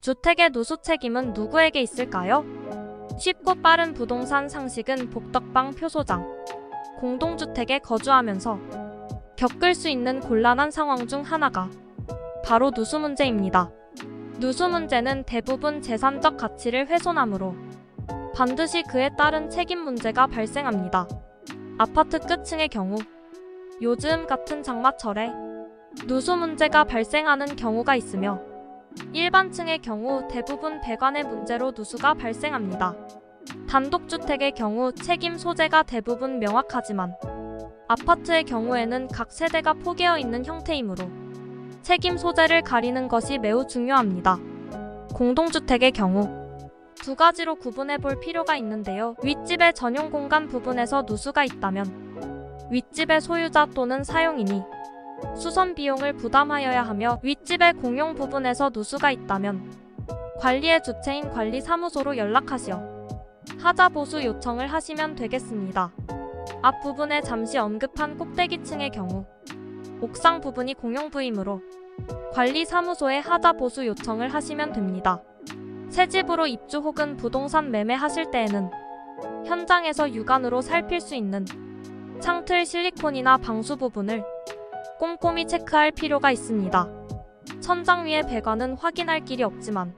주택의 누수 책임은 누구에게 있을까요? 쉽고 빠른 부동산 상식은 복덕방 표소장. 공동주택에 거주하면서 겪을 수 있는 곤란한 상황 중 하나가 바로 누수 문제입니다. 누수 문제는 대부분 재산적 가치를 훼손하므로 반드시 그에 따른 책임 문제가 발생합니다. 아파트 끝층의 경우, 요즘 같은 장마철에 누수 문제가 발생하는 경우가 있으며 일반층의 경우 대부분 배관의 문제로 누수가 발생합니다. 단독주택의 경우 책임 소재가 대부분 명확하지만 아파트의 경우에는 각 세대가 포개어 있는 형태이므로 책임 소재를 가리는 것이 매우 중요합니다. 공동주택의 경우 두 가지로 구분해 볼 필요가 있는데요. 윗집의 전용 공간 부분에서 누수가 있다면 윗집의 소유자 또는 사용인이 수선 비용을 부담하여야 하며 윗집의 공용 부분에서 누수가 있다면 관리의 주체인 관리사무소로 연락하시어 하자 보수 요청을 하시면 되겠습니다. 앞부분에 잠시 언급한 꼭대기층의 경우 옥상 부분이 공용부이므로 관리사무소에 하자 보수 요청을 하시면 됩니다. 새 집으로 입주 혹은 부동산 매매하실 때에는 현장에서 육안으로 살필 수 있는 창틀 실리콘이나 방수 부분을 꼼꼼히 체크할 필요가 있습니다. 천장 위의 배관은 확인할 길이 없지만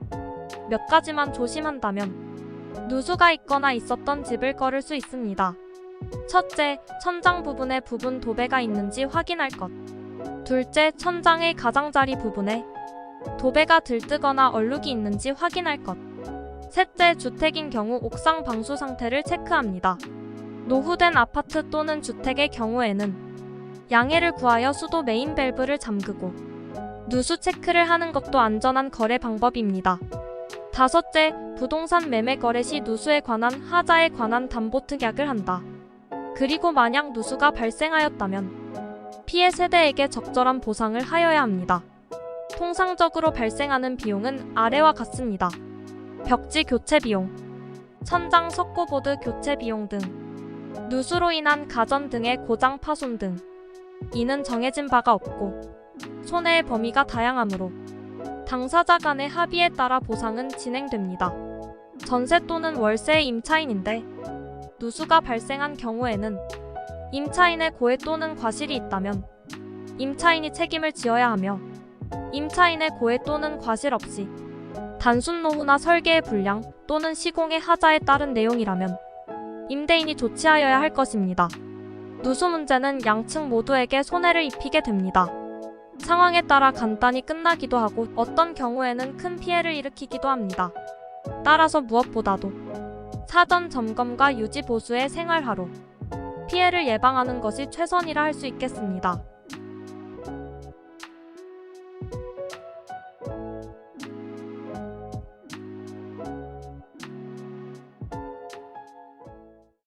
몇 가지만 조심한다면 누수가 있거나 있었던 집을 거를 수 있습니다. 첫째, 천장 부분에 부분 도배가 있는지 확인할 것. 둘째, 천장의 가장자리 부분에 도배가 들뜨거나 얼룩이 있는지 확인할 것. 셋째, 주택인 경우 옥상 방수 상태를 체크합니다. 노후된 아파트 또는 주택의 경우에는 양해를 구하여 수도 메인 밸브를 잠그고 누수 체크를 하는 것도 안전한 거래 방법입니다. 다섯째, 부동산 매매 거래 시 누수에 관한 하자에 관한 담보 특약을 한다. 그리고 만약 누수가 발생하였다면 피해 세대에게 적절한 보상을 하여야 합니다. 통상적으로 발생하는 비용은 아래와 같습니다. 벽지 교체 비용, 천장 석고보드 교체 비용 등, 누수로 인한 가전 등의 고장 파손 등 이는 정해진 바가 없고 손해의 범위가 다양하므로 당사자 간의 합의에 따라 보상은 진행됩니다. 전세 또는 월세의 임차인인데 누수가 발생한 경우에는 임차인의 고해 또는 과실이 있다면 임차인이 책임을 지어야 하며 임차인의 고해 또는 과실 없이 단순 노후나 설계의 불량 또는 시공의 하자에 따른 내용이라면 임대인이 조치하여야 할 것입니다. 누수 문제는 양측 모두에게 손해를 입히게 됩니다. 상황에 따라 간단히 끝나기도 하고 어떤 경우에는 큰 피해를 일으키기도 합니다. 따라서 무엇보다도 사전 점검과 유지 보수의 생활화로 피해를 예방하는 것이 최선이라 할 수 있겠습니다.